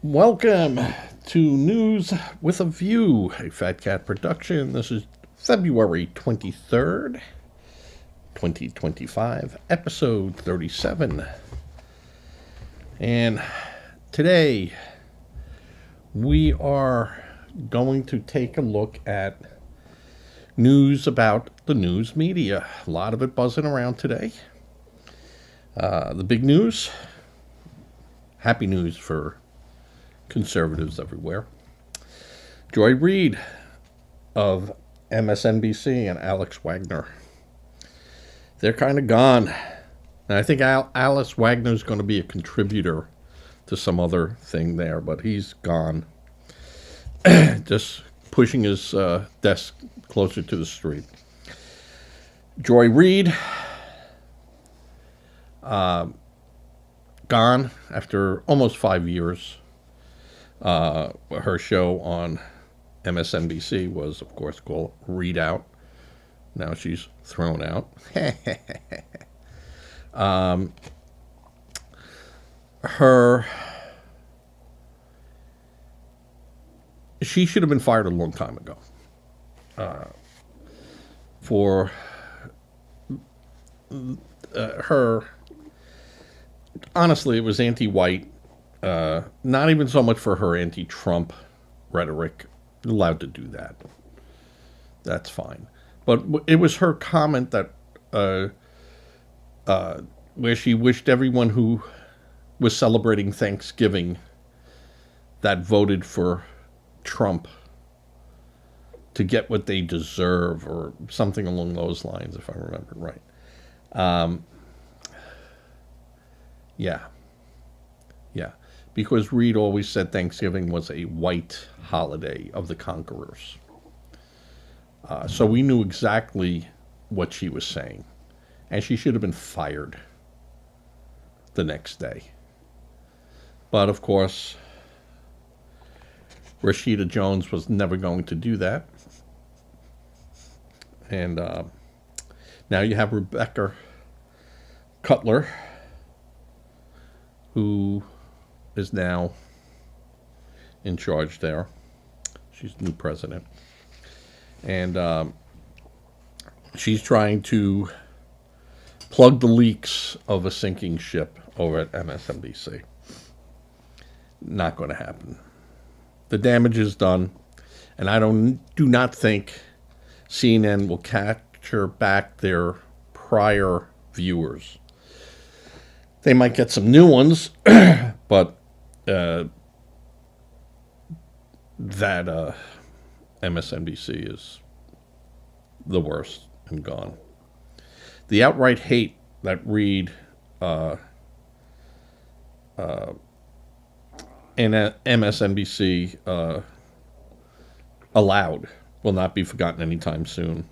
Welcome to News with a View, a Fat Cat production. This is February 23rd, 2025, episode 37. And today we are going to take a look at news about the news media. A lot of it buzzing around today. The big news, happy news for conservatives everywhere. Joy Reid of MSNBC and Alex Wagner, they're kind of gone. And I think Alice Wagner's going to be a contributor to some other thing there, but he's gone. Just pushing his desk closer to the street. Joy Reid, gone after almost 5 years. Her show on MSNBC was, of course, called Read Out. Now she's thrown out. She should have been fired a long time ago. For her, honestly, it was anti-white. Not even so much for her anti-Trump rhetoric. You're allowed to do that. That's fine. But it was her comment that where she wished everyone who was celebrating Thanksgiving that voted for Trump to get what they deserve, or something along those lines, if I remember right. Yeah. Because Reid always said Thanksgiving was a white holiday of the conquerors. So we knew exactly what she was saying. And she should have been fired the next day. But, of course, Rashida Jones was never going to do that. And now you have Rebecca Cutler, who is now in charge there. She's the new president. And she's trying to plug the leaks of a sinking ship over at MSNBC. Not going to happen. The damage is done, and I do not think CNN will capture back their prior viewers. They might get some new ones, but that MSNBC is the worst and gone. The outright hate that Reid and MSNBC allowed will not be forgotten anytime soon.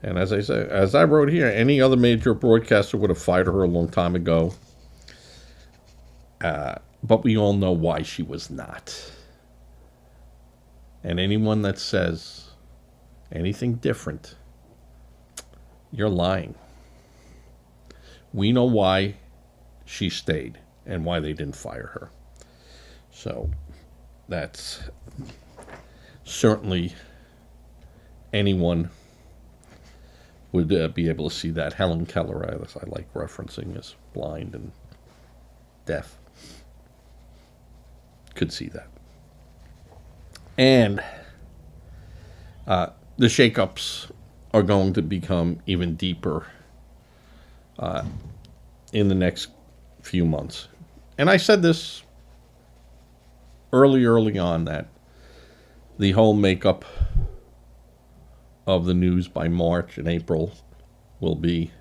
And as I say, as I wrote here, any other major broadcaster would have fired her a long time ago. But we all know why she was not. And anyone that says anything different, you're lying. We know why she stayed and why they didn't fire her. So that's certainly anyone would be able to see that. Helen Keller, I like referencing, is blind and deaf. Could see that. And the shakeups are going to become even deeper in the next few months. And I said this early on, that the whole makeup of the news by March and April will be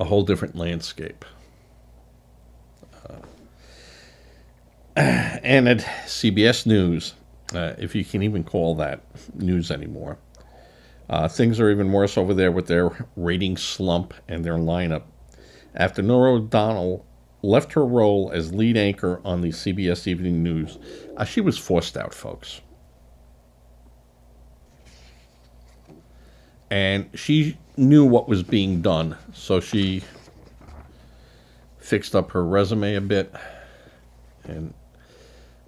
a whole different landscape. And at CBS News, if you can even call that news anymore, things are even worse over there with their rating slump and their lineup. After Norah O'Donnell left her role as lead anchor on the CBS Evening News, she was forced out, folks. And she knew what was being done, so she fixed up her resume a bit and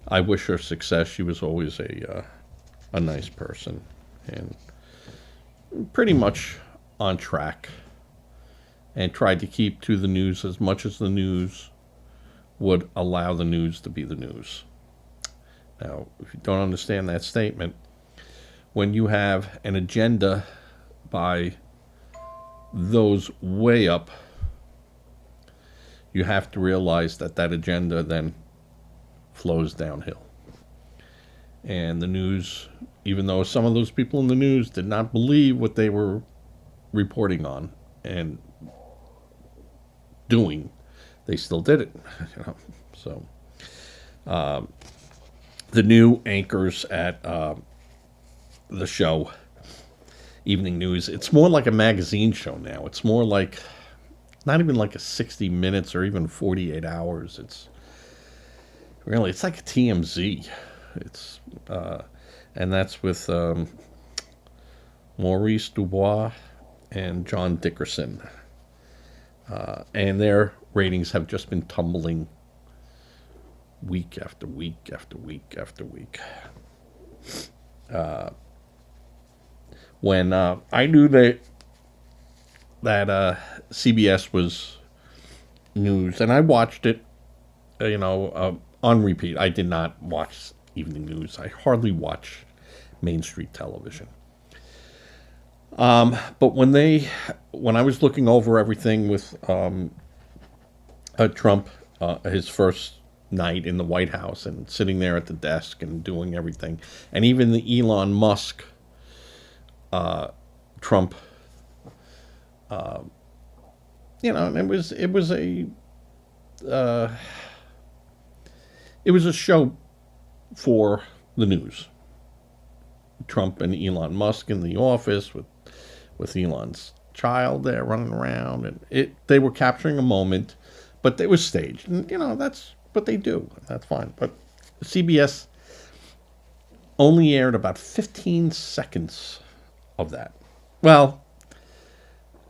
I wish her success. She was always a nice person and pretty much on track, and tried to keep to the news as much as the news would allow the news to be the news. Now, if you don't understand that statement, when you have an agenda by those way up, you have to realize that that agenda then flows downhill. And the news, even though some of those people in the news did not believe what they were reporting on and doing, they still did it. So the new anchors at the show, Evening News, it's more like a magazine show now. It's more like, not even like a 60 minutes or even 48 hours. It's like a TMZ. It's and that's with Maurice Dubois and John Dickerson, and their ratings have just been tumbling week after week after week after week. When I knew that CBS was news, and I watched it, on repeat. I did not watch evening news. I hardly watch Main Street television. But when I was looking over everything with Trump, his first night in the White House, and sitting there at the desk and doing everything, and even the Elon Musk, Trump, it was a show for the news. Trump and Elon Musk in the office with Elon's child there running around, and they were capturing a moment, but it was staged, and that's what they do. That's fine. But CBS only aired about 15 seconds of that. Well,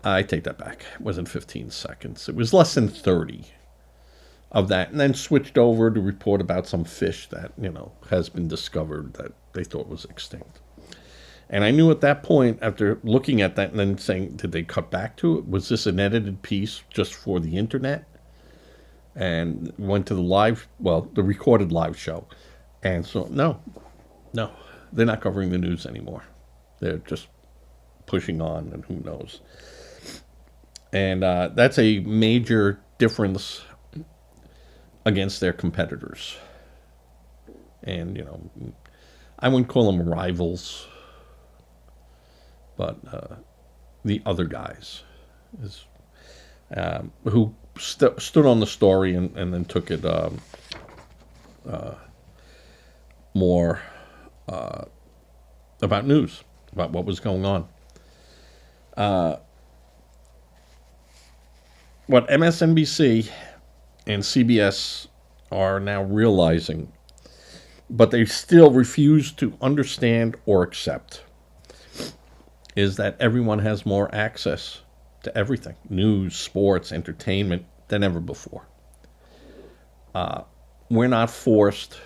I take that back. It wasn't 15 seconds. It was less than 30 of that, and then switched over to report about some fish that, has been discovered that they thought was extinct. And I knew at that point, after looking at that and then saying, did they cut back to it? Was this an edited piece just for the internet? And went to the recorded live show. And so, no, they're not covering the news anymore. They're just pushing on, and who knows. And that's a major difference against their competitors. And, I wouldn't call them rivals, but the other guys who stood on the story and then took it more about news, about what was going on. What MSNBC and CBS are now realizing, but they still refuse to understand or accept, is that everyone has more access to everything, news, sports, entertainment, than ever before. We're not forced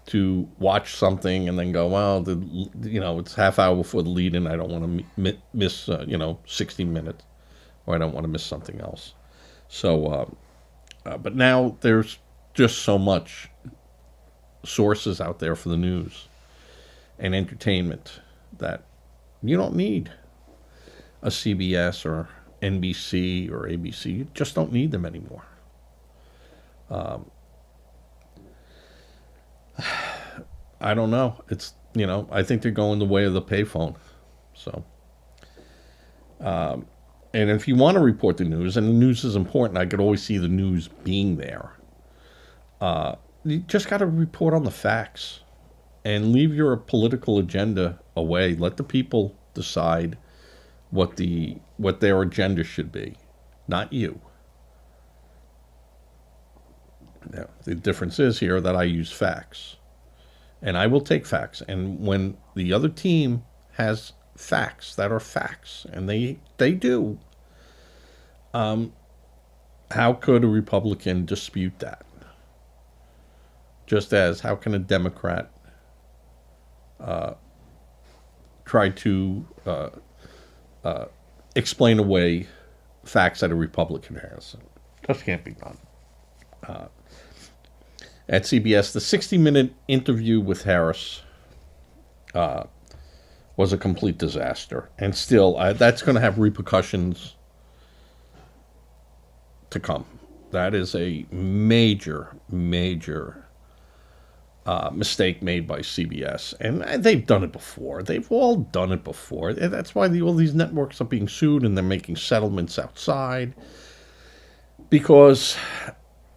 to watch something and then go, well, it's half hour before the lead-in. I don't want to miss, 60 minutes, or I don't want to miss something else. So, but now there's just so much sources out there for the news and entertainment that you don't need a CBS or NBC or ABC. You just don't need them anymore. I don't know. It's, I think they're going the way of the payphone. So, and if you want to report the news, and the news is important, I could always see the news being there. You just got to report on the facts and leave your political agenda away. Let the people decide what their agenda should be, not you. Now, the difference is here that I use facts, and I will take facts. And when the other team has facts that are facts, and they do, how could a Republican dispute that? Just as how can a Democrat try to explain away facts that a Republican has? Just can't be done. At CBS, the 60-minute interview with Harris was a complete disaster. And still, that's going to have repercussions to come. That is a major, major mistake made by CBS. And they've done it before. They've all done it before. And that's why all these networks are being sued and they're making settlements outside. Because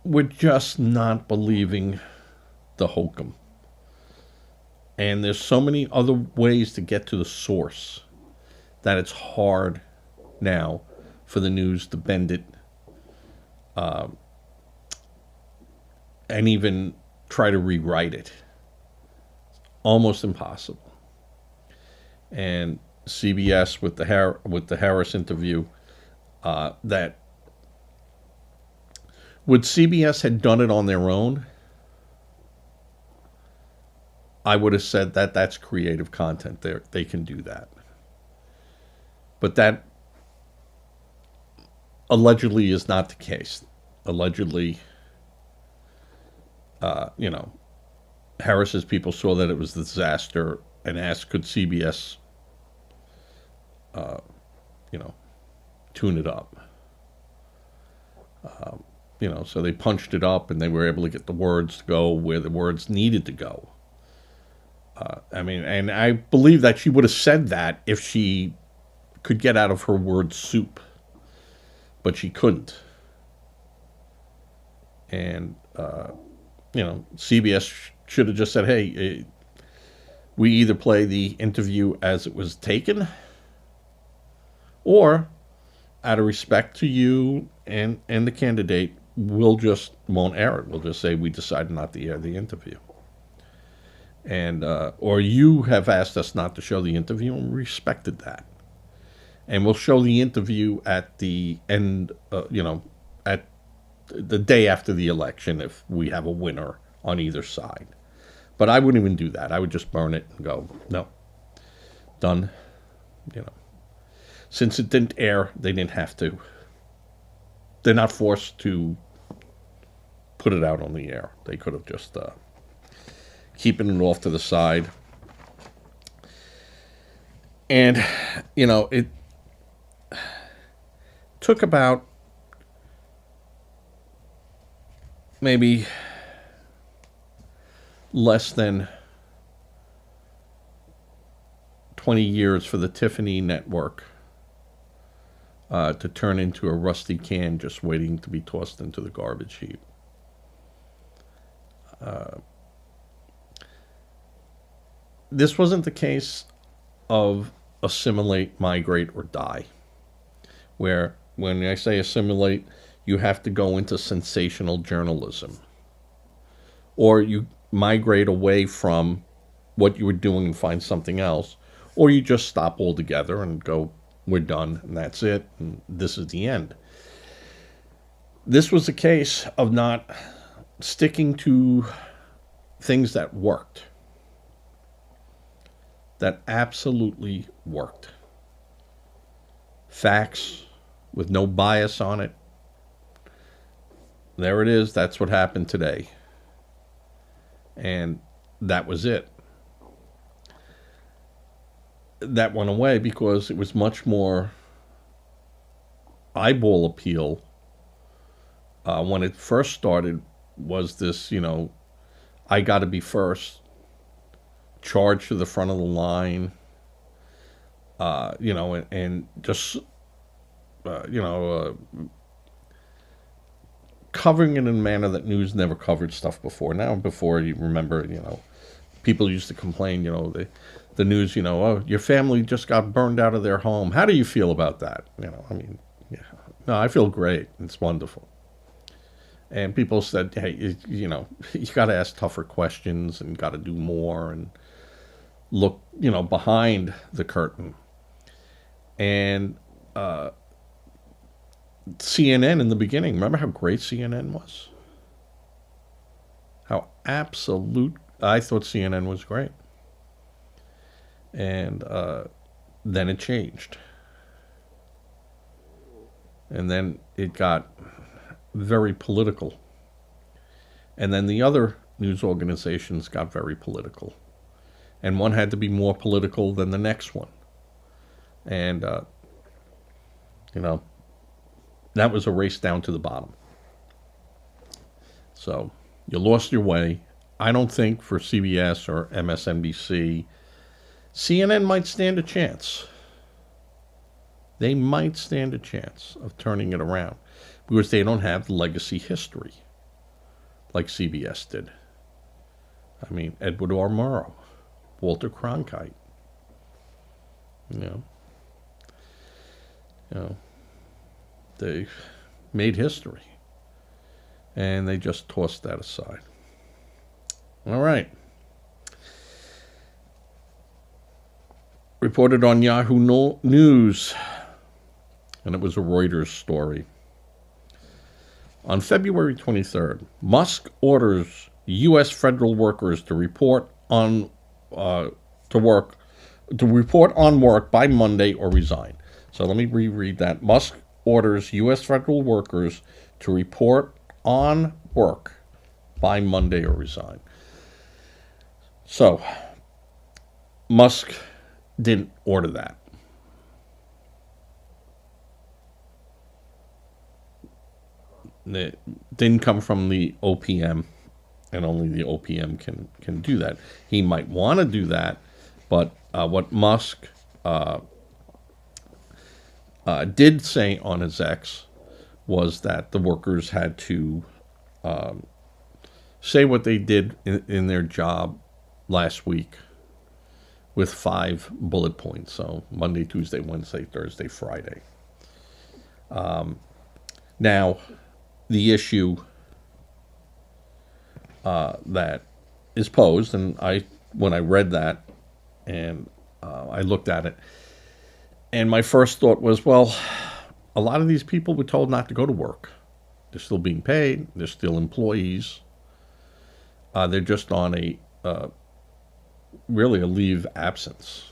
we're just not believing the hokum. And there's so many other ways to get to the source that it's hard now for the news to bend it and even try to rewrite it. Almost impossible. And CBS with the Harris interview, that would CBS had done it on their own, I would have said that that's creative content. They can do that. But that allegedly is not the case. Allegedly, Harris's people saw that it was a disaster and asked, could CBS, tune it up? So they punched it up and they were able to get the words to go where the words needed to go. And I believe that she would have said that if she could get out of her word soup. But she couldn't. And, CBS should have just said, hey, we either play the interview as it was taken, or out of respect to you and the candidate, won't air it. We'll just say we decided not to air the interview. And or you have asked us not to show the interview, and we respected that. And we'll show the interview at the end, at the day after the election if we have a winner on either side. But I wouldn't even do that. I would just burn it and go, no, done. Since it didn't air, they didn't have to. They're not forced to put it out on the air. They could have just keeping it off to the side. And, it took about maybe less than 20 years for the Tiffany network to turn into a rusty can just waiting to be tossed into the garbage heap. This wasn't the case of assimilate, migrate, or die, where when I say assimilate, you have to go into sensational journalism, or you migrate away from what you were doing and find something else, or you just stop altogether and go, we're done, and that's it, and this is the end. This was a case of not sticking to things that worked. That absolutely worked. Facts with no bias on it. There it is. That's what happened today. And that was it. That went away because it was much more eyeball appeal. When it first started was this, I got to be first. Charge to the front of the line, and just, covering it in a manner that news never covered stuff before. Now, before, you remember, people used to complain, the news, oh, your family just got burned out of their home. How do you feel about that? No, I feel great. It's wonderful. And people said, hey, you got to ask tougher questions and got to do more and look, behind the curtain. And CNN in the beginning. Remember how great CNN was? How absolute. I thought CNN was great. And then it changed. And then it got very political. And then the other news organizations got very political. And one had to be more political than the next one. And, that was a race down to the bottom. So you lost your way. I don't think for CBS or MSNBC, CNN might stand a chance. They might stand a chance of turning it around because they don't have legacy history like CBS did. I mean, Edward R. Murrow, Walter Cronkite, you know, they made history, and they just tossed that aside. All right. Reported on Yahoo News, and it was a Reuters story. On February 23rd, Musk orders U.S. federal workers to report on work by Monday or resign. So let me reread that. Musk orders U.S. federal workers to report on work by Monday or resign. So Musk didn't order that. It didn't come from the OPM, and only the OPM can do that. He might want to do that, but what Musk did say on his X was that the workers had to say what they did in their job last week with 5 bullet points. So Monday, Tuesday, Wednesday, Thursday, Friday. Now, the issue that is posed, and when I read that and I looked at it, and my first thought was, well, a lot of these people were told not to go to work. They're still being paid. They're still employees. They're just on really a leave absence.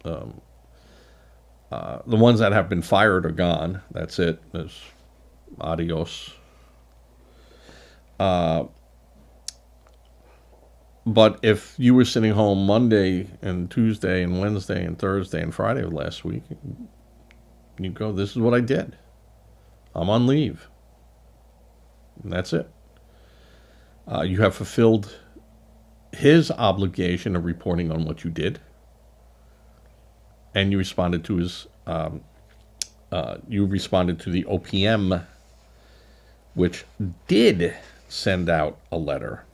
The ones that have been fired are gone. That's it. There's adios. But if you were sitting home Monday and Tuesday and Wednesday and Thursday and Friday of last week, you go, this is what I did. I'm on leave. And that's it. You have fulfilled his obligation of reporting on what you did. And you responded to his, you responded to the OPM, which did send out a letter.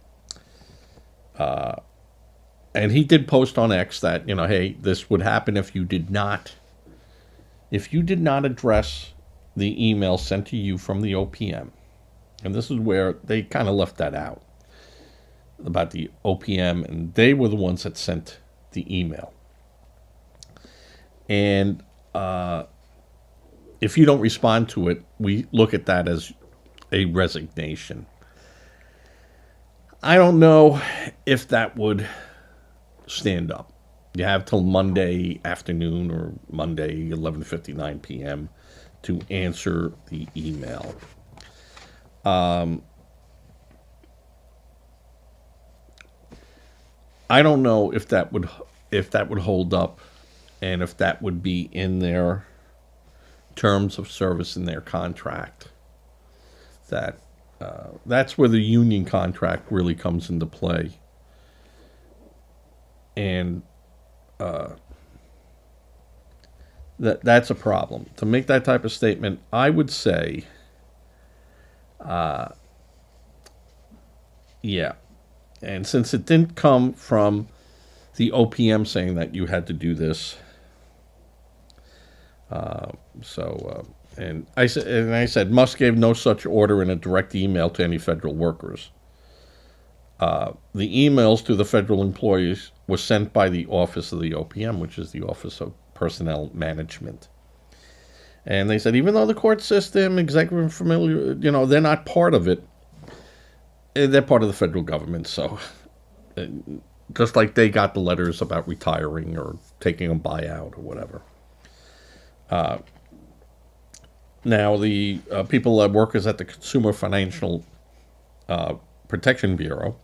And he did post on X that, hey, this would happen if you did not address the email sent to you from the OPM. And this is where they kind of left that out about the OPM, and they were the ones that sent the email. And if you don't respond to it, we look at that as a resignation. I don't know if that would stand up. You have till Monday afternoon or Monday 11:59 p.m. to answer the email. I don't know if that would hold up, and if that would be in their terms of service in their contract. That's where the union contract really comes into play. And that's a problem. To make that type of statement, I would say, yeah. And since it didn't come from the OPM saying that you had to do this, and I said, Musk gave no such order in a direct email to any federal workers. The emails to the federal employees were sent by the office of the OPM, which is the Office of Personnel Management. And they said even though the court system, executive familiar, they're not part of it, they're part of the federal government. So just like they got the letters about retiring or taking a buyout or whatever. Now, the workers at the Consumer Financial Protection Bureau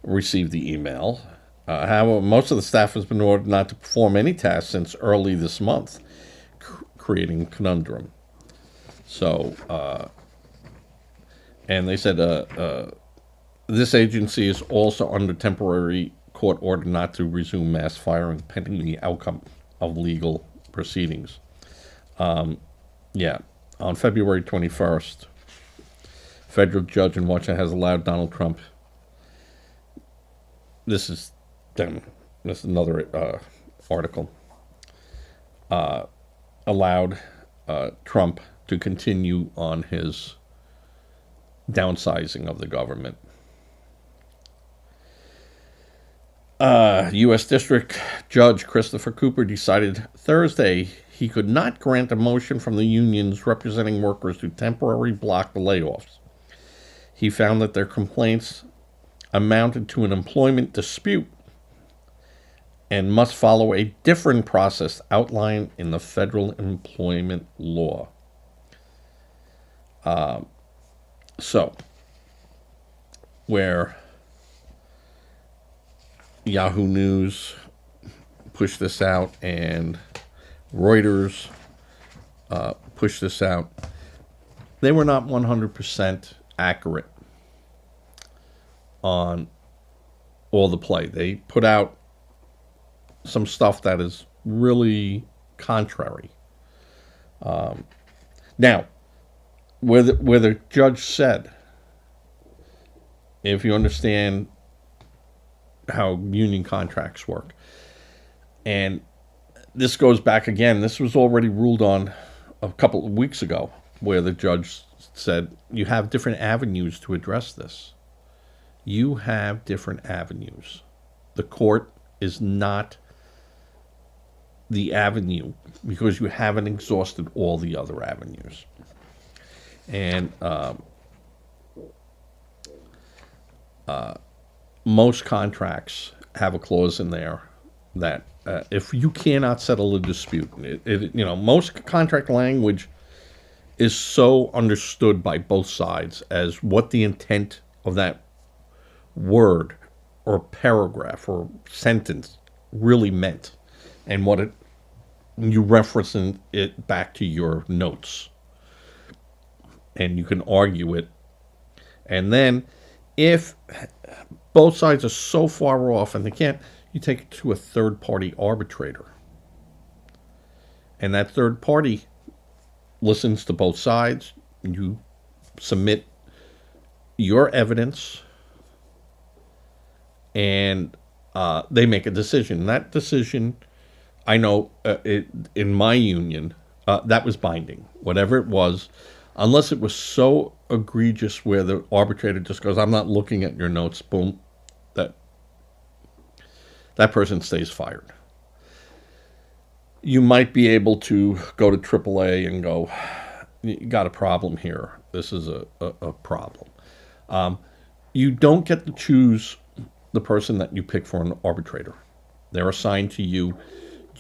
received the email. However, most of the staff has been ordered not to perform any tasks since early this month, creating a conundrum. So, and they said this agency is also under temporary court order not to resume mass firing pending the outcome of legal proceedings. On February 21st, federal judge in Washington has allowed Donald Trump. This is another article. Allowed Trump to continue on his downsizing of the government. U.S. District Judge Christopher Cooper decided Thursday he could not grant a motion from the unions representing workers to temporarily block the layoffs. He found that their complaints amounted to an employment dispute and must follow a different process outlined in the federal employment law. Where Yahoo News pushed this out and Reuters pushed this out, they were not 100% accurate on all the play. They put out some stuff that is really contrary. Now, where the judge said, if you understand how union contracts work, and this goes back again, this was already ruled on a couple of weeks ago, where the judge said, you have different avenues to address this. You have different avenues. The court is not the avenue because you haven't exhausted all the other avenues. And most contracts have a clause in there that if you cannot settle a dispute, most contract language is so understood by both sides as what the intent of that word or paragraph or sentence really meant, and what you referencing it back to your notes, and you can argue it. And then if both sides are so far off and they can't, you take it to a third-party arbitrator. And that third party listens to both sides. You submit your evidence, and they make a decision. And that decision, I know in my union, that was binding. Whatever it was, unless it was so egregious where the arbitrator just goes, I'm not looking at your notes, boom, that person stays fired. You might be able to go to AAA and go, you got a problem here. This is a problem. You don't get to choose the person that you pick for an arbitrator. They're assigned to you.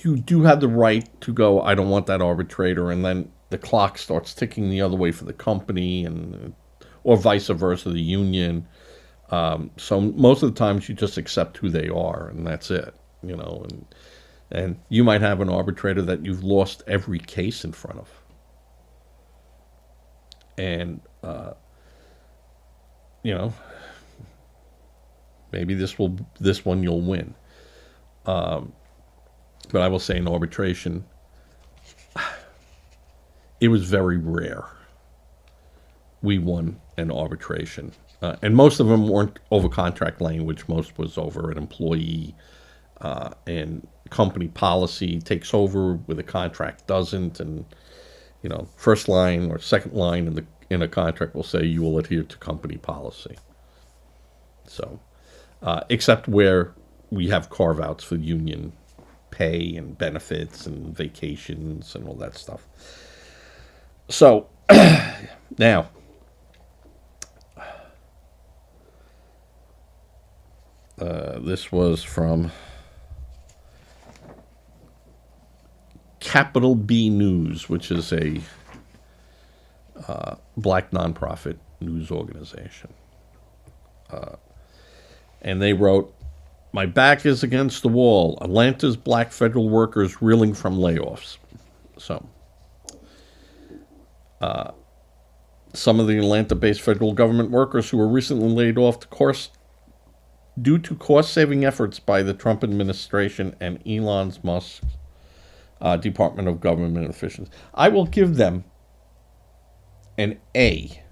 You do have the right to go, I don't want that arbitrator, and then the clock starts ticking the other way for the company, or vice versa, the union. So most of the times you just accept who they are, and that's it. And you might have an arbitrator that you've lost every case in front of, and maybe this one you'll win. But I will say in arbitration, it was very rare we won an arbitration. And most of them weren't over contract language. Most was over an employee, and company policy takes over where the contract doesn't. And, first line or second line in a contract will say you will adhere to company policy. So, except where we have carve-outs for union pay and benefits and vacations and all that stuff. So now, this was from Capital B News, which is a black nonprofit news organization. And they wrote, "My back is against the wall. Atlanta's black federal workers reeling from layoffs." So, some of the Atlanta-based federal government workers who were recently laid off due to cost-saving efforts by the Trump administration and Elon Musk's Department of Government Efficiency. I will give them an A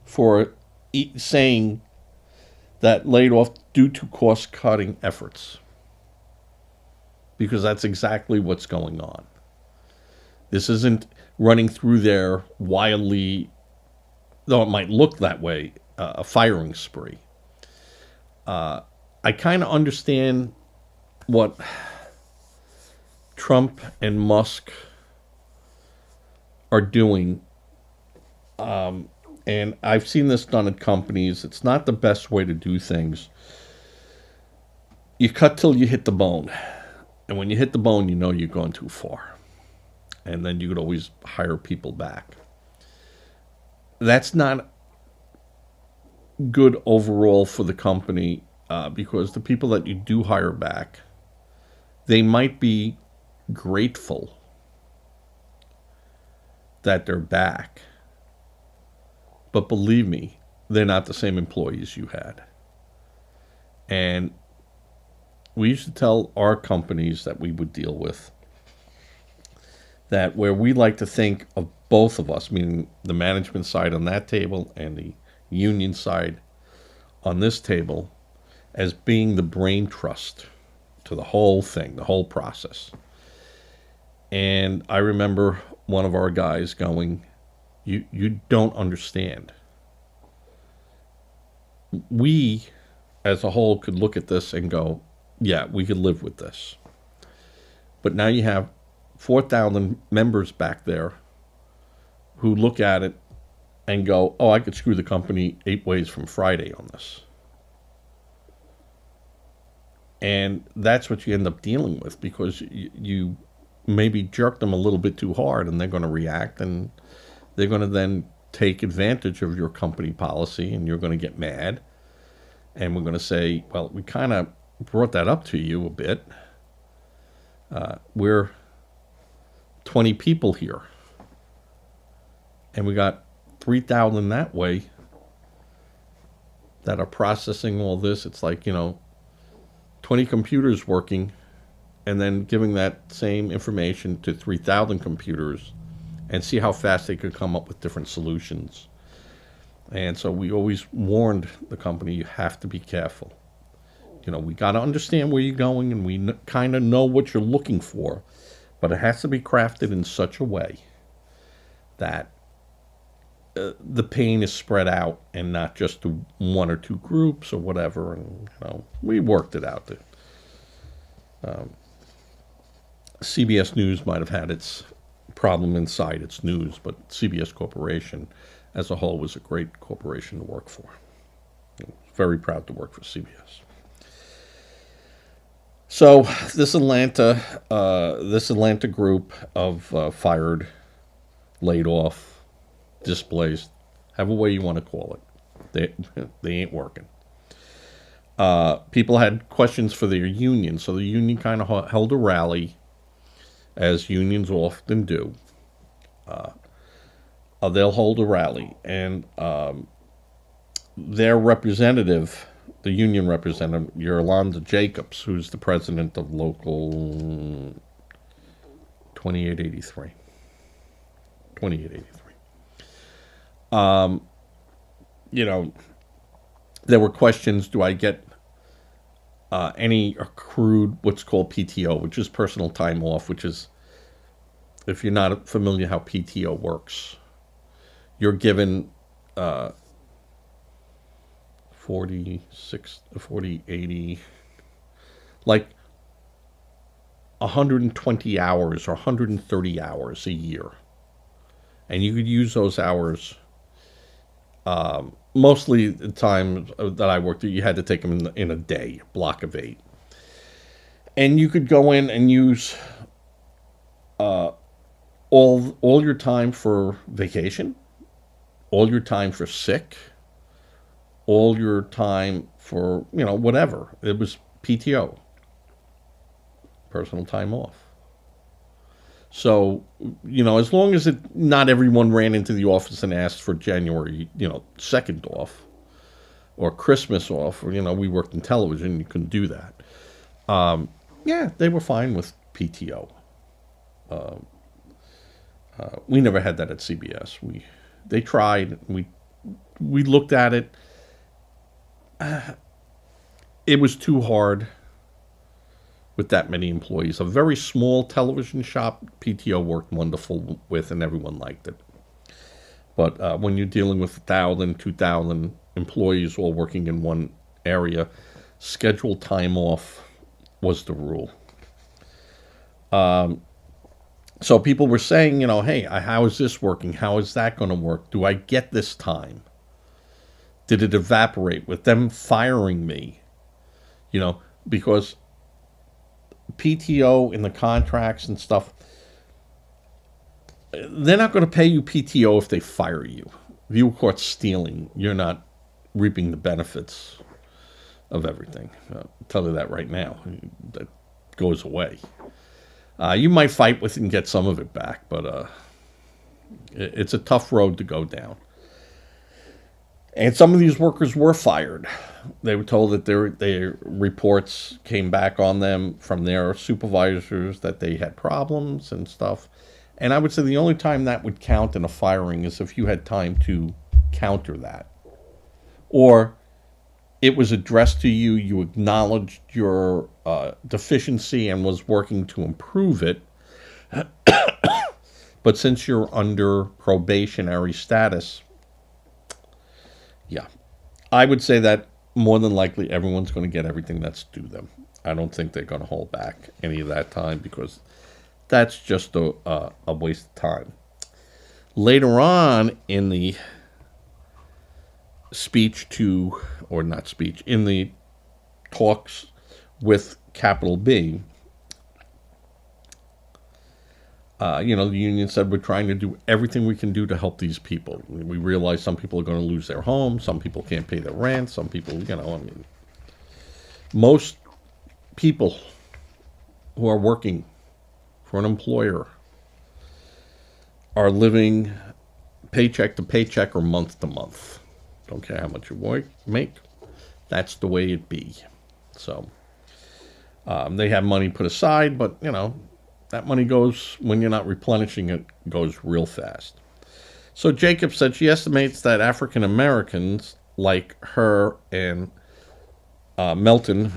for saying that laid off due to cost-cutting efforts, because that's exactly what's going on. This isn't running through there wildly, though it might look that way, a firing spree. I kind of understand what Trump and Musk are doing, and I've seen this done at companies. It's not the best way to do things. You cut till you hit the bone, and when you hit the bone, you know you're going too far, and then you could always hire people back. That's not good overall for the company, because the people that you do hire back, they might be grateful that they're back, but believe me, they're not the same employees you had. And we used to tell our companies that we would deal with that where we like to think of both of us, meaning the management side on that table and the union side on this table, as being the brain trust to the whole thing, the whole process. And I remember one of our guys going, you don't understand. We, as a whole, could look at this and go, yeah, we could live with this. But now you have 4,000 members back there who look at it and go, oh, I could screw the company 8 ways from Friday on this. And that's what you end up dealing with, because you maybe jerk them a little bit too hard, and they're going to react, and they're going to then take advantage of your company policy, and you're going to get mad. And we're going to say, well, we kind of brought that up to you a bit. We're 20 people here, and we got 3,000 that way that are processing all this. It's like, 20 computers working, and then giving that same information to 3,000 computers and see how fast they could come up with different solutions. And so we always warned the company, you have to be careful. We got to understand where you're going, and we kind of know what you're looking for, but it has to be crafted in such a way that the pain is spread out and not just to one or two groups or whatever. And we worked it out. CBS News might have had its problem inside its news, but CBS Corporation as a whole was a great corporation to work for. Very proud to work for CBS. So this Atlanta group of fired, laid off, displaced, have a way you want to call it. They ain't working. People had questions for their union, so the union kind of held a rally, as unions often do. They'll hold a rally, and their representative, the union representative, Yolanda Jacobs, who's the president of Local 2883. 2883. There were questions, do I get any accrued what's called PTO, which is personal time off, which is, if you're not familiar how PTO works, you're given 40, 80, like 120 hours or 130 hours a year and you could use those hours. Mostly the time that I worked, you had to take them in a day, block of 8, and you could go in and use all your time for vacation, all your time for sick, all your time for whatever. It was PTO, personal time off. So, as long as not everyone ran into the office and asked for January, 2nd off or Christmas off, or, we worked in television, you couldn't do that. Yeah, they were fine with PTO. We never had that at CBS. They tried. We looked at it. It was too hard with that many employees. A very small television shop, PTO worked wonderful with, and everyone liked it. But when you're dealing with 1,000, 2,000 employees all working in one area, scheduled time off was the rule. So people were saying, hey, how is this working? How is that going to work? Do I get this time? Did it evaporate with them firing me? Because PTO in the contracts and stuff, they're not going to pay you PTO if they fire you. If you were caught stealing, you're not reaping the benefits of everything. I'll tell you that right now. That goes away. You might fight with it and get some of it back, but it's a tough road to go down. And some of these workers were fired. They were told that their reports came back on them from their supervisors that they had problems and stuff. And I would say the only time that would count in a firing is if you had time to counter that. Or it was addressed to you, you acknowledged your deficiency and was working to improve it. But since you're under probationary status, yeah, I would say that more than likely everyone's going to get everything that's due them. I don't think they're going to hold back any of that time because that's just a waste of time. Later on in the in the talks with Capital B, the union said we're trying to do everything we can do to help these people. We realize some people are going to lose their home, some people can't pay their rent, some people, most people who are working for an employer are living paycheck to paycheck or month to month. Don't care how much you make, that's the way it be. So they have money put aside, but that money goes, when you're not replenishing it, goes real fast. So Jacob said she estimates that African Americans like her and Melton,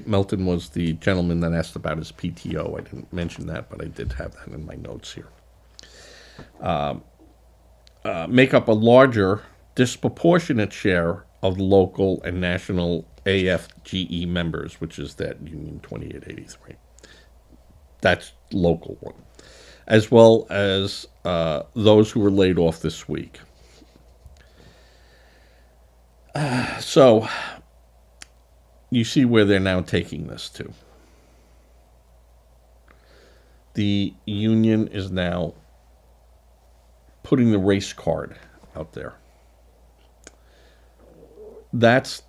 Melton was the gentleman that asked about his PTO. I didn't mention that, but I did have that in my notes here. Make up a larger, disproportionate share of the local and national AFGE members, which is that Union 2883. That's local one, as well as those who were laid off this week. So you see where they're now taking this to. The union is now putting the race card out there. That's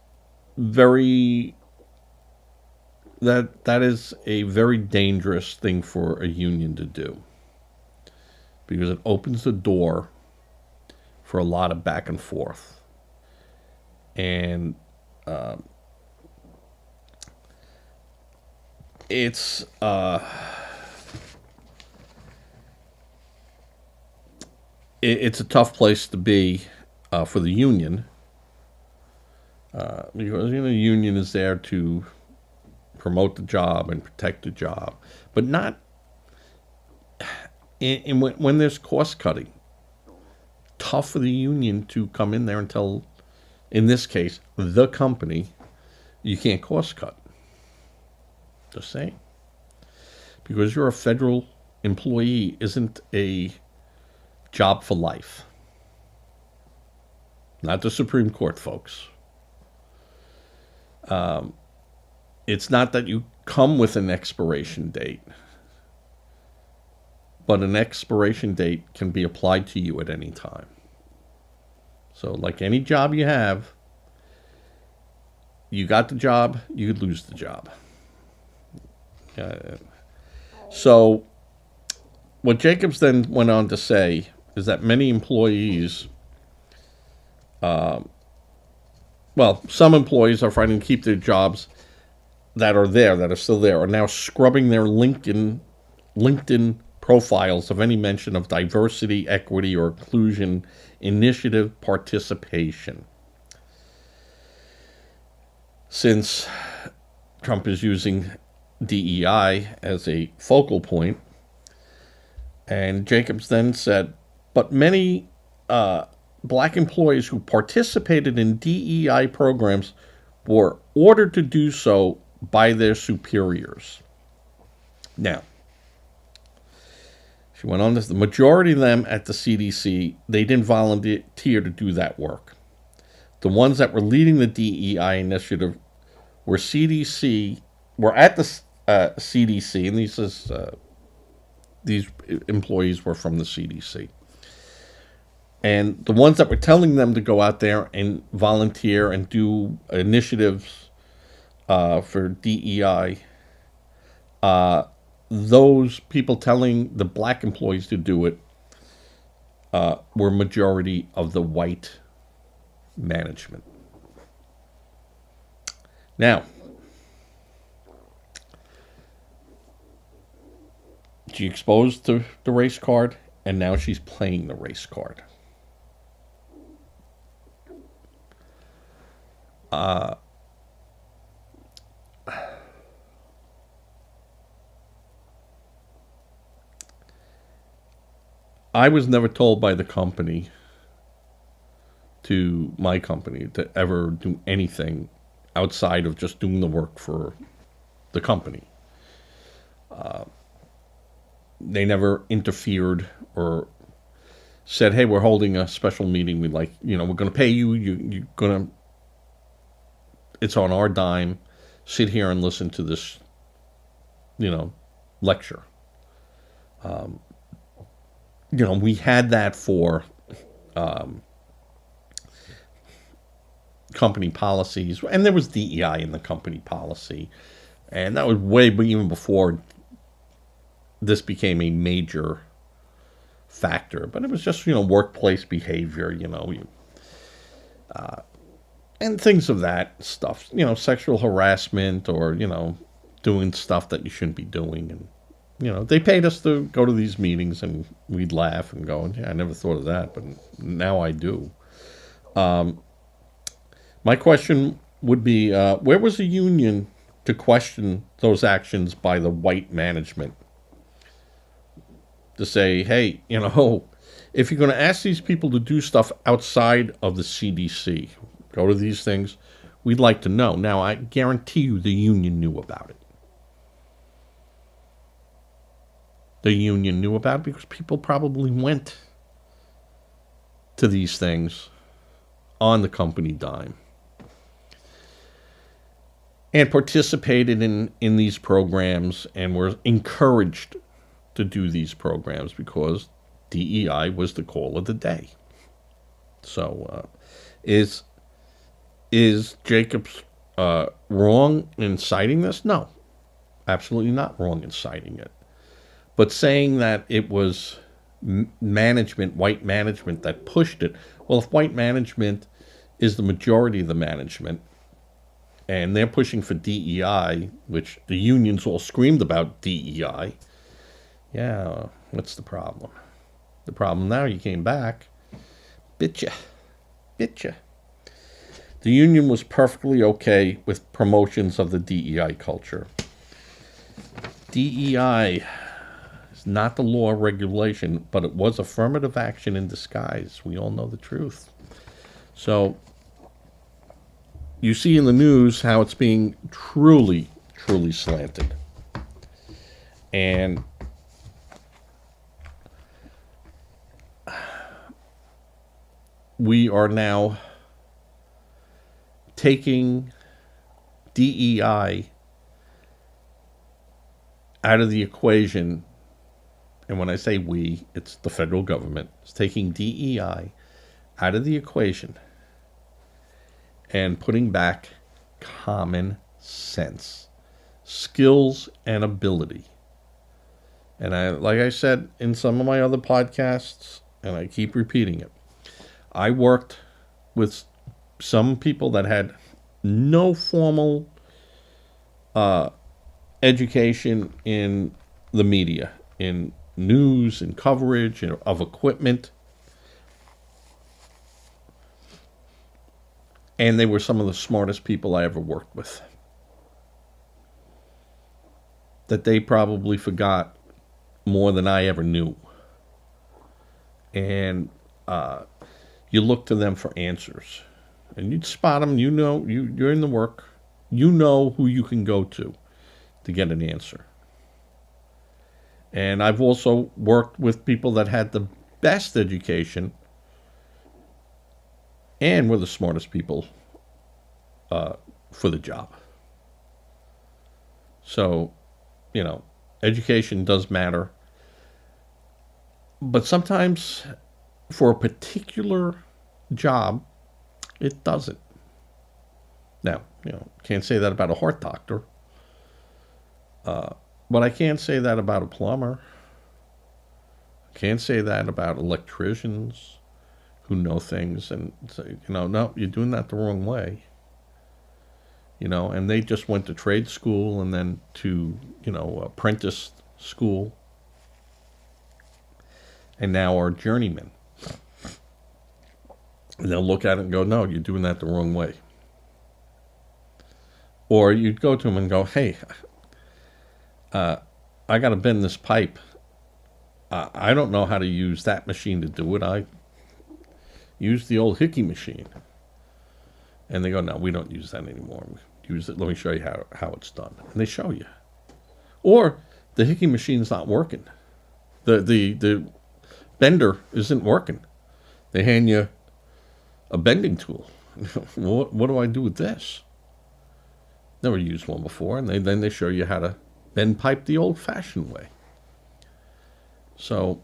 that is a very dangerous thing for a union to do, because it opens the door for a lot of back and forth. And it's it's a tough place to be for the union, because the union is there to promote the job and protect the job, but not when there's cost cutting. Tough for the union to come in there and tell, in this case, the company, you can't cost cut. Just saying. Because you're a federal employee isn't a job for life. Not the Supreme Court, folks. It's not that you come with an expiration date, but an expiration date can be applied to you at any time. So, like any job you have, you got the job, you could lose the job. So, what Jacobs then went on to say is that many employees, some employees are fighting to keep their jobs that are still there, are now scrubbing their LinkedIn profiles of any mention of diversity, equity, or inclusion initiative participation. Since Trump is using DEI as a focal point, and Jacobs then said, but many black employees who participated in DEI programs were ordered to do so by their superiors. Now, she went on this, the majority of them at the CDC, they didn't volunteer to do that work. The ones that were leading the DEI initiative were at the CDC, and these employees were from the CDC. And the ones that were telling them to go out there and volunteer and do initiatives for DEI, those people telling the black employees to do it were majority of the white management. Now, she exposed the race card, and now she's playing the race card. I was never told by my company, to ever do anything outside of just doing the work for the company. They never interfered or said, hey, we're holding a special meeting. We're going to pay you. You're going to, it's on our dime. Sit here and listen to this, lecture. We had that for company policies, and there was DEI in the company policy, and that was even before this became a major factor. But it was just workplace behavior, and things of that stuff, sexual harassment or doing stuff that you shouldn't be doing. And they paid us to go to these meetings, and we'd laugh and go, yeah, I never thought of that, but now I do. My question would be, where was the union to question those actions by the white management? To say, hey, if you're going to ask these people to do stuff outside of the CDC, go to these things, we'd like to know. Now, I guarantee you the union knew about it. The union knew about it because people probably went to these things on the company dime and participated in these programs and were encouraged to do these programs because DEI was the call of the day. So, is Jacobs wrong in citing this? No, absolutely not wrong in citing it. But saying that it was white management that pushed it, well, if white management is the majority of the management, and they're pushing for DEI, which the unions all screamed about DEI, yeah, what's the problem? The problem now, you came back, bit ya. The union was perfectly okay with promotions of the DEI culture. DEI is not the law or regulation, but it was affirmative action in disguise. We all know the truth. So you see in the news how it's being truly, truly slanted. And we are now taking DEI out of the equation. And when I say we, it's the federal government. It's taking DEI out of the equation and putting back common sense, skills, and ability. And like I said in some of my other podcasts, and I keep repeating it, I worked with some people that had no formal education in the media, in news and coverage of equipment. And they were some of the smartest people I ever worked with. That they probably forgot more than I ever knew. And you look to them for answers. And you'd spot them. You know, you're in the work. You know who you can go to get an answer. And I've also worked with people that had the best education and were the smartest people for the job. So, education does matter. But sometimes for a particular job, it doesn't. Now, can't say that about a heart doctor. But I can't say that about a plumber. I can't say that about electricians who know things and say, no, you're doing that the wrong way. And they just went to trade school and then to, apprentice school. And now are journeymen. And they'll look at it and go, no, you're doing that the wrong way. Or you'd go to them and go, hey, I got to bend this pipe. I don't know how to use that machine to do it. I use the old Hickey machine. And they go, no, we don't use that anymore. We use it. Let me show you how it's done. And they show you. Or the Hickey machine's not working. The bender isn't working. They hand you a bending tool. What do I do with this? Never used one before. And then they show you how to bend pipe the old-fashioned way. So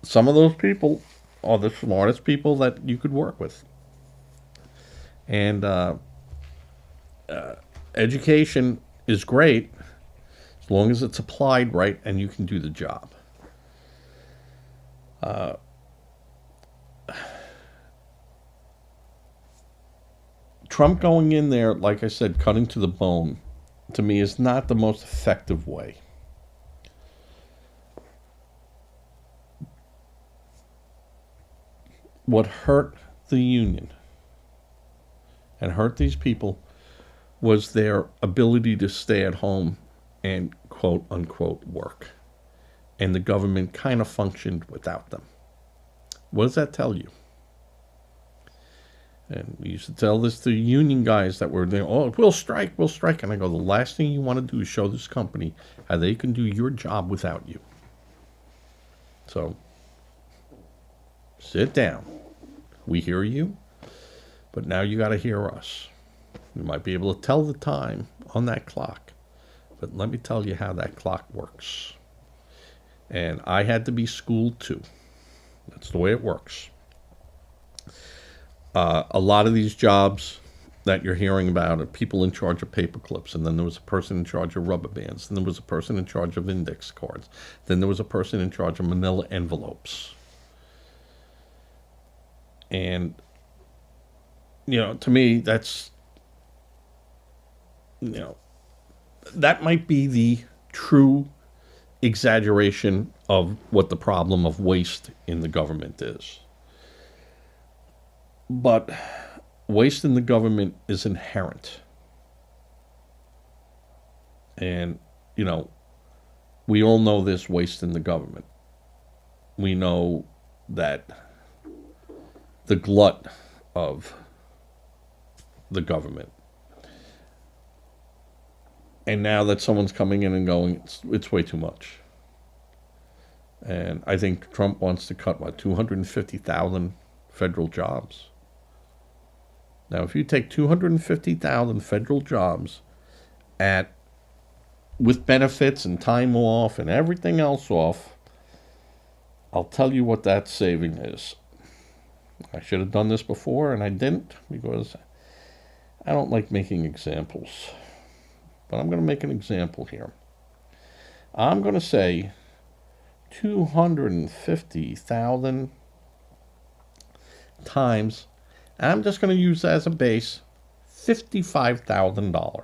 some of those people are the smartest people that you could work with. And education is great as long as it's applied right and you can do the job. Trump going in there, like I said, cutting to the bone, to me is not the most effective way. What hurt the union and hurt these people was their ability to stay at home and quote unquote work. And the government kind of functioned without them. What does that tell you? And we used to tell this to union guys that were there, oh, we'll strike. And I go, the last thing you want to do is show this company how they can do your job without you. So, sit down. We hear you, but now you got to hear us. We might be able to tell the time on that clock, but let me tell you how that clock works. And I had to be schooled too. That's the way it works. A lot of these jobs that you're hearing about are people in charge of paper clips, and then there was a person in charge of rubber bands, and there was a person in charge of index cards, then there was a person in charge of manila envelopes. And, to me, that's, that might be the true exaggeration of what the problem of waste in the government is. But waste in the government is inherent. And, we all know there's waste in the government. We know that the glut of the government. And now that someone's coming in and going, it's way too much. And I think Trump wants to cut, 250,000 federal jobs. Now, if you take 250,000 federal jobs at with benefits and time off and everything else off, I'll tell you what that saving is. I should have done this before, and I didn't because I don't like making examples. But I'm going to make an example here. I'm going to say 250,000 times, I'm just going to use that as a base, $55,000.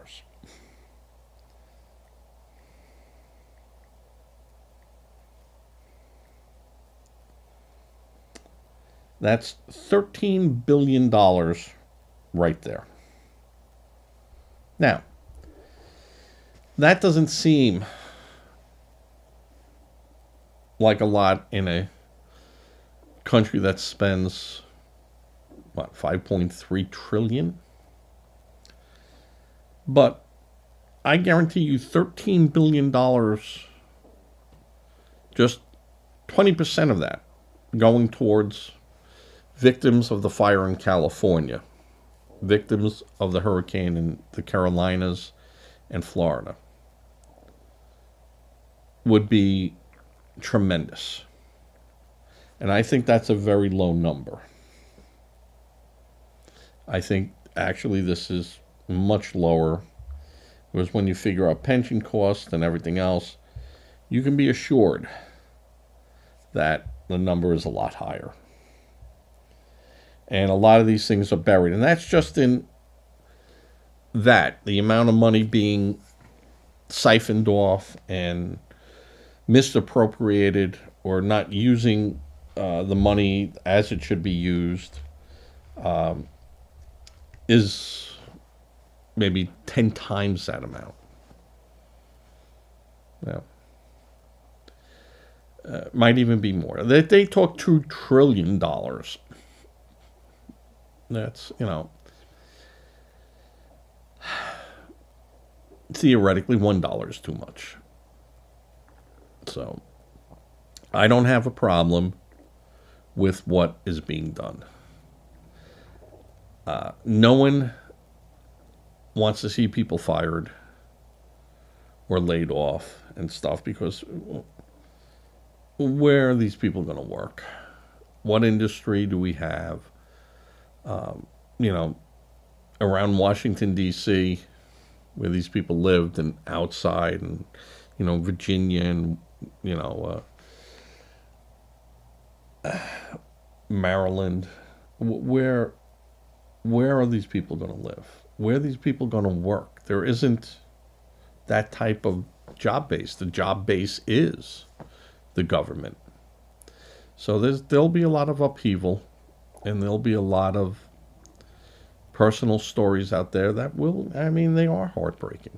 That's $13 billion right there. Now, that doesn't seem like a lot in a country that spends, what, 5.3 trillion? But I guarantee you $13 billion, just 20% of that going towards victims of the fire in California, victims of the hurricane in the Carolinas and Florida, would be tremendous. And I think that's a very low number. I think actually this is much lower, because when you figure out pension costs and everything else, you can be assured that the number is a lot higher. And a lot of these things are buried. And that's just in that, the amount of money being siphoned off and misappropriated or not using the money as it should be used is maybe 10 times that amount. Yeah. Might even be more. They talk $2 trillion. That's, theoretically $1 is too much. So I don't have a problem with what is being done. No one wants to see people fired or laid off and stuff, because where are these people going to work? What industry do we have? Around Washington, D.C., where these people lived, and outside, and, Virginia, and, Maryland. Where are these people going to live? Where are these people going to work? There isn't that type of job base. The job base is the government. So there'll be a lot of upheaval, and there'll be a lot of personal stories out there that they are heartbreaking.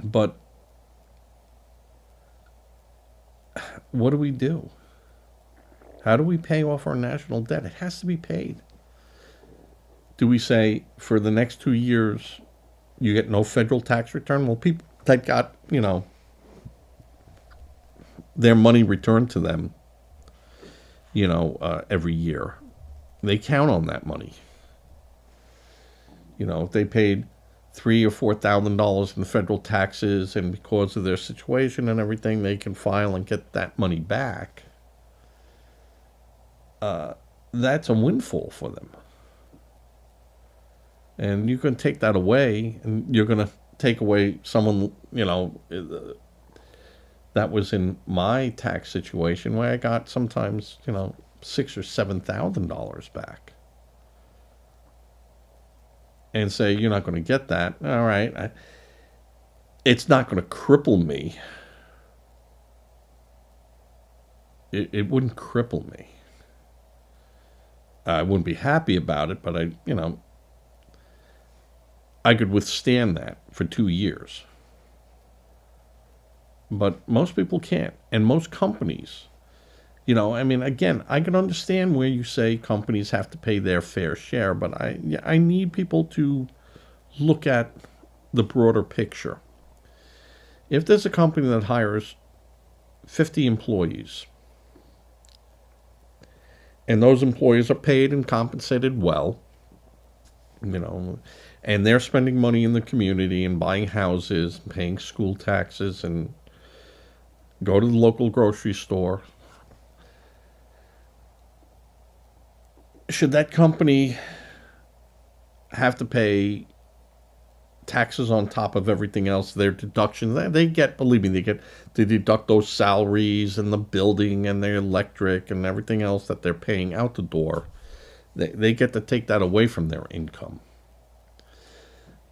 But what do we do? How do we pay off our national debt? It has to be paid. Do we say for the next 2 years you get no federal tax return? Well, people that got, their money returned to them, every year, they count on that money. If they paid $3,000 or $4,000 in federal taxes, and because of their situation and everything, they can file and get that money back. That's a windfall for them. And you can take that away, and you're going to take away someone, that was in my tax situation, where I got sometimes, $6,000 or $7,000 back. And say, you're not going to get that. All right. It's not going to cripple me. It wouldn't cripple me. I wouldn't be happy about it, but I could withstand that for 2 years. But most people can't. And most companies, again, I can understand where you say companies have to pay their fair share, but I need people to look at the broader picture. If there's a company that hires 50 employees, and those employees are paid and compensated well, you know, and they're spending money in the community and buying houses, paying school taxes, and go to the local grocery store. Should that company have to pay taxes on top of everything else, their deductions? They get, believe me, they deduct those salaries and the building and their electric and everything else that they're paying out the door. They get to take that away from their income.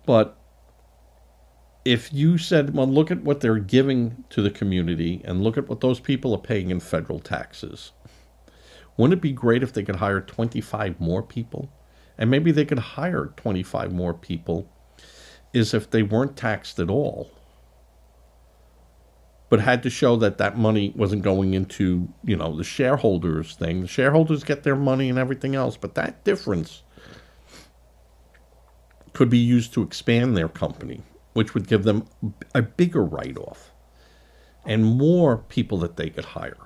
But if you said, well, look at what they're giving to the community and look at what those people are paying in federal taxes, wouldn't it be great if they could hire 25 more people? And maybe they could hire 25 more people is if they weren't taxed at all, but had to show that that money wasn't going into, the shareholders thing. The shareholders get their money and everything else, but that difference could be used to expand their company, which would give them a bigger write-off and more people that they could hire.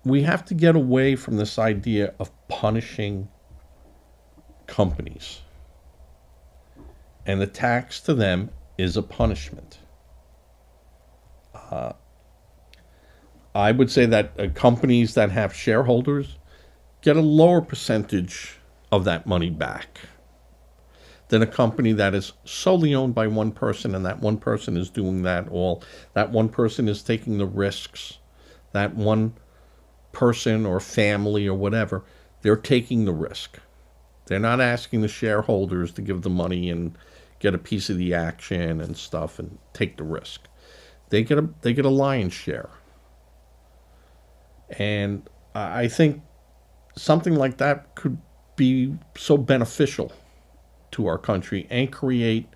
We have to get away from this idea of punishing companies. And the tax to them is a punishment. I would say that companies that have shareholders get a lower percentage of that money back than a company that is solely owned by one person, and that one person is doing that all. That one person is taking the risks. That one person or family or whatever, they're taking the risk. They're not asking the shareholders to give the money and get a piece of the action and stuff and take the risk. They get a lion's share. And I think something like that could be so beneficial to our country and create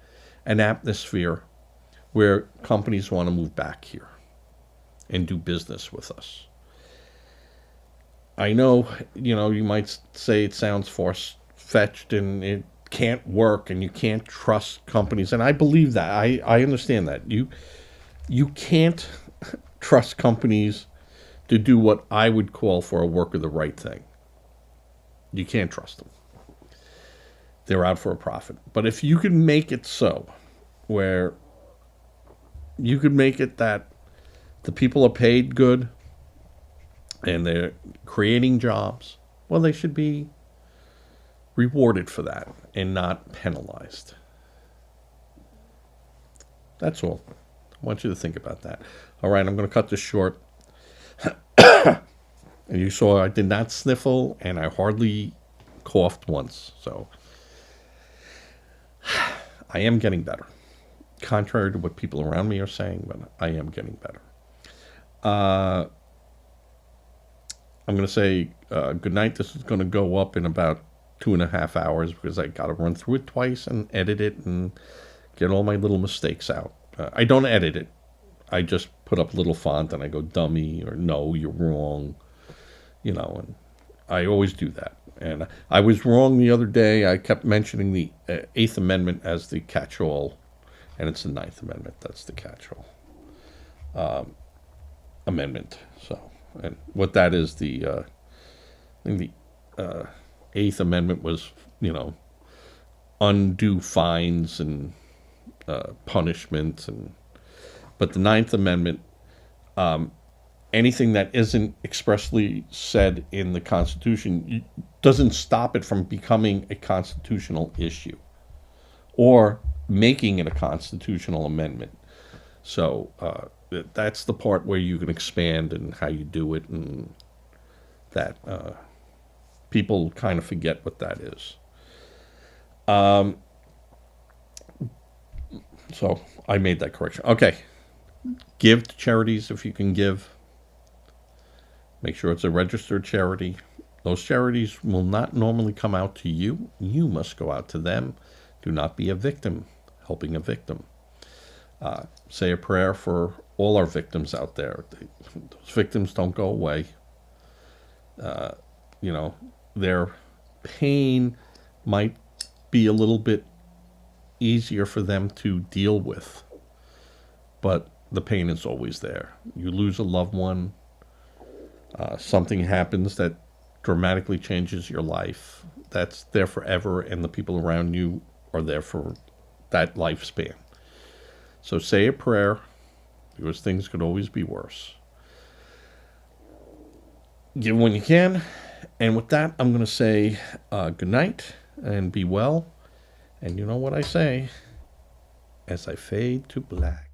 an atmosphere where companies want to move back here and do business with us. I know, you might say it sounds far-fetched and it can't work and you can't trust companies, and I believe that. I understand that. You can't trust companies to do what I would call for a work of the right thing. You can't trust them. They're out for a profit. But if you can make it so, where you could make it that the people are paid good and they're creating jobs, well, they should be rewarded for that and not penalized. That's all. I want you to think about that. All right, I'm going to cut this short. And you saw I did not sniffle and I hardly coughed once. So I am getting better. Contrary to what people around me are saying, but I am getting better. I'm going to say good night. This is going to go up in about 2.5 hours because I got to run through it twice and edit it and get all my little mistakes out. I don't edit it. I just put up little font and I go dummy or no, you're wrong. And I always do that. And I was wrong the other day. I kept mentioning the Eighth Amendment as the catch-all, and it's the Ninth Amendment. That's the catch-all amendment. So, and what that is, I think the Eighth Amendment was, undue fines and punishments, but the Ninth Amendment, anything that isn't expressly said in the Constitution doesn't stop it from becoming a constitutional issue or making it a constitutional amendment. So that's the part where you can expand and how you do it, and that people kind of forget what that is. So I made that correction. Okay. Give to charities if you can give. Make sure it's a registered charity. Those charities will not normally come out to you. You must go out to them. Do not be a victim, helping a victim. Say a prayer for all our victims out there. Those victims don't go away. Their pain might be a little bit easier for them to deal with, but the pain is always there. You lose a loved one, Something happens that dramatically changes your life, that's there forever, and the people around you are there for that lifespan. So say a prayer, because things could always be worse. Give when you can. And with that, I'm going to say good night and be well. And you know what I say as I fade to black.